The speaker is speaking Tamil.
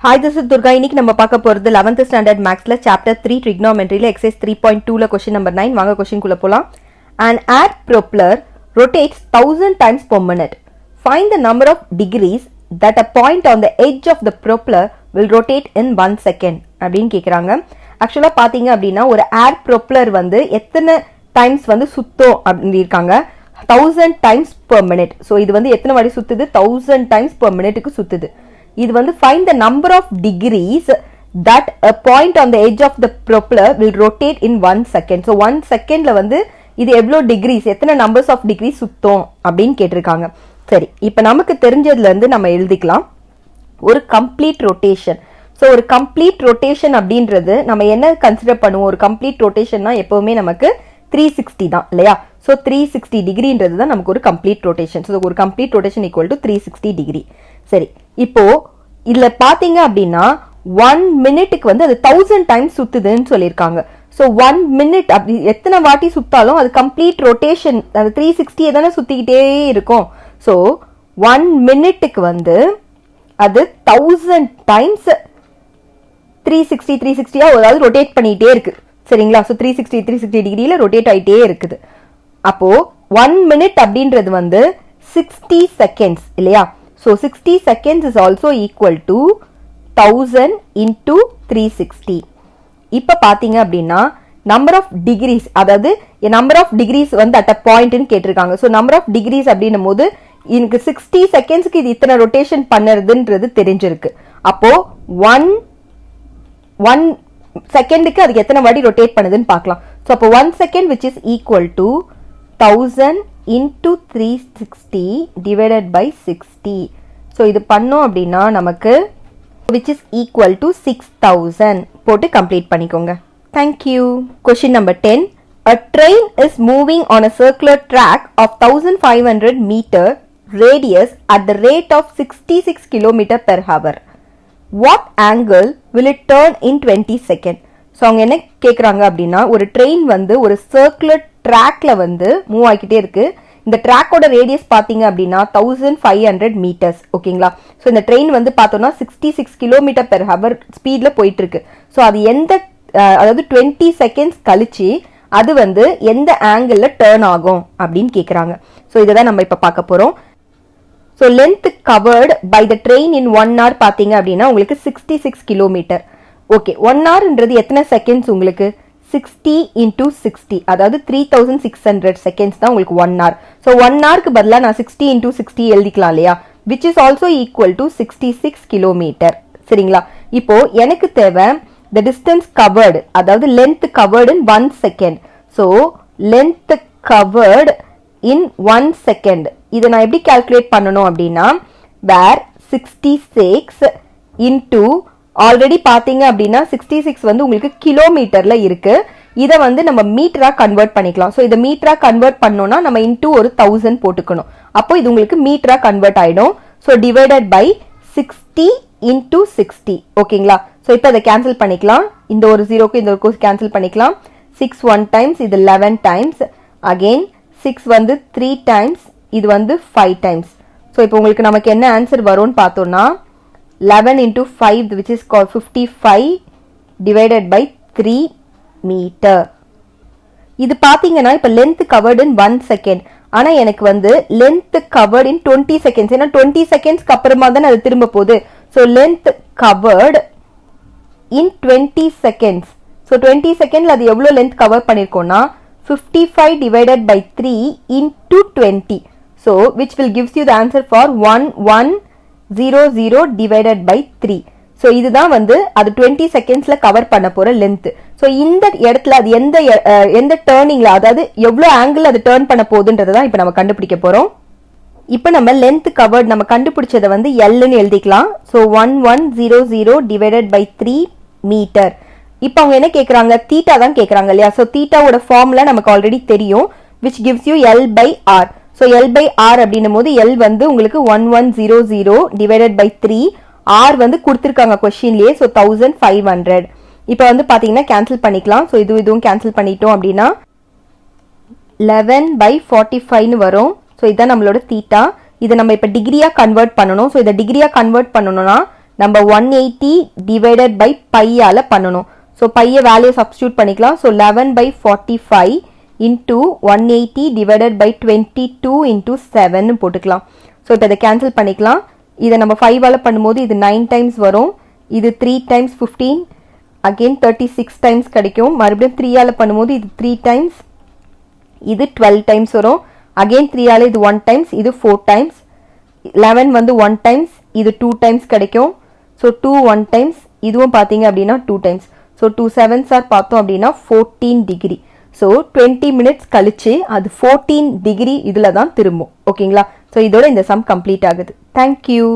Hi, this is Durga. இன்னைக்கு நம்ம பார்க்க போறது 11th standard mathsல chapter 3 trigonometryல exercise 3.2ல question number 9 வாங்க question குள்ள போலாம். An air propeller rotates 1000 times per minute. Find the number of degrees that a point on the edge of the propeller will rotate in 1 second அப்படினு கேக்குறாங்க. Actually பாத்தீங்க அப்படினா ஒரு air propeller வந்து எத்தனை times வந்து சுத்தும் அப்படி இருக்காங்க. 1000 times per minute. So இது வந்து எத்தனை வாட்டி சுத்துது? 1000 times per minuteக்கு சுத்துது. இது வந்து find the number of degrees that a point on the edge of the propeller will rotate in 1 second. So 1 secondல வந்து இது எவ்வளோ degrees, எத்தனை numbers of degrees சுத்தும் அப்படின்னு கேட்டிருக்காங்க. சரி, இப்போ நமக்கு தெரிஞ்சதுல இருந்து நம்ம எழுதிக்கலாம் ஒரு complete rotation. ஸோ ஒரு complete rotation அப்படின்றது நம்ம என்ன கன்சிடர் பண்ணுவோம்? ஒரு complete rotationனா எப்பவுமே நமக்கு 360 தான் இல்லையா? ஸோ 360 டிகிரின்றது தான் நமக்கு ஒரு complete rotation. ஸோ ஒரு complete rotation equal to 360 degree. சரி, இப்போ இதுல பாத்தீங்க அப்படின்னா 1 மினிட்டுக்கு வந்து அது 1000 டைம்ஸ் சுத்துதுன்னு சொல்லியிருக்காங்க. ஸோ 1 மினிட் அப்படி எத்தனை வாட்டி சுத்தாலும் அது கம்ப்ளீட் ரொட்டேஷன், அது 360 தானே சுத்திக்கிட்டே இருக்கும். ஸோ 1 மினிட்டுக்கு வந்து அது 1000 டைம்ஸ் 360 அதாவது ரொட்டேட் பண்ணிட்டே இருக்கு. சரிங்களா? ஸோ 360 டிகிரியில ரொட்டேட் ஆயிட்டே இருக்குது. அப்போ 1 மினிட் அப்படின்றது வந்து 60 செகண்ட்ஸ் இல்லையா? So 60 seconds is also equal to 1000 into 360. இப்ப பாத்தீங்க அப்படின்னா number of degrees, அதாவது number of degrees வந்து at a point ன்னு கேட்டிருக்காங்க. So number of degrees அப்படின்னும் போது எனக்கு 60 செகண்ட்ஸ்க்கு இது இத்தனை ரொட்டேஷன் பண்ணுறதுன்றது தெரிஞ்சிருக்கு. அப்போ 1 செகண்டுக்கு அதுக்கு எத்தனை வாட்டி ரொட்டேட் பண்ணுதுன்னு பார்க்கலாம். ஸோ அப்போ 1 second which is equal to 1000 into 360 divided by 60. So இது பண்ணோம் அப்படின்னா நமக்கு which is equal to 6000 போட்டு கம்ப்ளீட் பண்ணிக்கோங்க. Thank you. Question number 10. A train is moving on a circular track of 1500 meter radius at the rate of 66 km per hour. What angle will it turn in 20 seconds? So அவங்க என்ன கேட்குறாங்க அப்படின்னா ஒரு ட்ரெயின் வந்து ஒரு சர்க்குலர் ட்ராக்ல வந்து மூவ் ஆகிக்கிட்டே இருக்கு. இந்த ட்ராக்கோட ரேடியஸ் பார்த்தீங்க அப்படின்னா 1500 மீட்டர்ஸ். ஓகேங்களா? ஸோ இந்த ட்ரெயின் வந்து பார்த்தோம்னா 66 கிலோமீட்டர் பெர் ஹவர் ஸ்பீட்ல போயிட்டு இருக்கு. ஸோ அது அதாவது 20 செகண்ட்ஸ் கழிச்சு அது வந்து எந்த ஆங்கிள் டேர்ன் ஆகும் அப்படின்னு கேட்குறாங்க. ஸோ இதை தான் நம்ம இப்போ பார்க்க போறோம். So length covered by the train in 1 hour பார்த்தீங்க அப்படின்னா உங்களுக்கு 66 கிலோமீட்டர். ஓகே, 1 hourன்றது எத்தனை செகண்ட்ஸ் உங்களுக்கு? 60 into 60, அதாவது 3600 செகண்ட்ஸ் தான் உங்களுக்கு 1 hour. ஸோ 1 hourக்கு பதிலாக நான் 60 into 60 எழுதிக்கலாம் இல்லையா? which is also equal to 66 kilometre. சரிங்களா? இப்போ எனக்கு தேவை the distance covered, அதாவது length covered in 1 second. So length covered in 1 second இதை நான் எப்படி கால்குலேட் பண்ணணும் அப்படின்னா where 66 into ஆல்ரெடி பாத்தீங்க அப்படின்னா 66 வந்து உங்களுக்கு கிலோமீட்டர்ல இருக்கு. இதை வந்து நம்ம மீட்டரா கன்வெர்ட் பண்ணிக்கலாம். ஸோ இதை மீட்டரா கன்வெர்ட் பண்ணோம்னா நம்ம இன்டூ ஒரு 1000 போட்டுக்கணும். அப்போ இது உங்களுக்கு மீட்டரா கன்வெர்ட் ஆயிடும். So divided by 60 into 60. ஓகேங்களா? ஸோ இப்போ அதை கேன்சல் பண்ணிக்கலாம். இந்த ஒரு ஜீரோக்கு இந்த ஒரு கேன்சல் பண்ணிக்கலாம். 6 1 டைம்ஸ், இது 11 டைம்ஸ். அகெயின் 6 வந்து 3 டைம்ஸ், இது வந்து 5 டைம்ஸ். ஸோ இப்போ உங்களுக்கு நமக்கு என்ன ஆன்சர் வரும்னு பார்த்தோம்னா 11 into 5 which is called 55 divided by 3 meter. இது பாத்தீங்கன்னா இப்ப length covered in 1 second. ஆனா எனக்கு வந்து length covered in 20 seconds. ஏன்னா 20 secondsக்கு அப்புறமா தான் அது திரும்ப போகுது. So length covered in 20 seconds. So 20 secondல அது எவ்வளவு length cover பண்ணிருக்கோம்னா 55 divided by 3 into 20. So which will gives you the answer for 1100 divided by 3. So இதுதான் வந்து அது 20 செகண்ட்ஸ்ல கவர் பண்ண போற லென்த். ஸோ இந்த இடத்துல அது எந்த டேர்னிங்ல, அதாவது எவ்வளவு ஆங்கிள் அது டேர்ன் பண்ண போகுதுன்றதை தான் இப்போ நம்ம கண்டுபிடிக்க போறோம். இப்போ நம்ம லென்த் கவர்ட் நம்ம கண்டுபிடிச்சதை வந்து எல்னு எழுதிக்கலாம். So 1100 divided by 3 metre. இப்போ அவங்க என்ன கேட்கறாங்க? தீட்டா தான் கேட்கறாங்க இல்லையா? ஸோ தீட்டாவோட ஃபார்முலா நமக்கு ஆல்ரெடி தெரியும், which gives you L by R. So L by R அப்படின்னும் போது L வந்து உங்களுக்கு 1100 டிவைடட் பை 3, R வந்து கொடுத்துருக்காங்க கொஸ்டின்லயே. ஸோ 1500. இப்போ வந்து பாத்தீங்கன்னா கேன்சல் பண்ணிக்கலாம். ஸோ இதுவும் கேன்சல் பண்ணிட்டோம் அப்படின்னா 11 by 45ன்னு வரும். ஸோ இதுதான் நம்மளோட தீட்டா. இதை நம்ம இப்போ டிகிரியா கன்வெர்ட் பண்ணணும். ஸோ இதை டிகிரியா கன்வெர்ட் பண்ணணும்னா நம்ம 180 divided by பையால பண்ணணும். ஸோ பையை வேல்யூ சப்ஸ்டியூட் பண்ணிக்கலாம். So 11/45 into 180 divided by 22 into 7 போட்டுக்கலாம். ஸோ இப்போ இதை கேன்சல் பண்ணிக்கலாம். இதை நம்ம 5ஆல பண்ணும்போது இது 9 டைம்ஸ் வரும். இது 3 times 15 again 36 டைம்ஸ் கிடைக்கும். மறுபடியும் 3ஆல பண்ணும்போது இது 3 டைம்ஸ், இது 12 டைம்ஸ் வரும். அகெயின் 3ஆல இது 1 டைம்ஸ், இது 4 டைம்ஸ். 11 வந்து 1 டைம்ஸ், இது 2 டைம்ஸ் கிடைக்கும். ஸோ 2 1 டைம்ஸ், இதுவும் பார்த்தீங்க அப்படின்னா 2 டைம்ஸ். ஸோ 2 7s பார்த்தோம் அப்படின்னா 14 டிகிரி. ஸோ 20 மினிட்ஸ் கழிச்சு அது 14 டிகிரி இதில் தான் திரும்பும். ஓகேங்களா? ஸோ இதோட இந்த சம் கம்ப்ளீட் ஆகுது. தேங்க்யூ.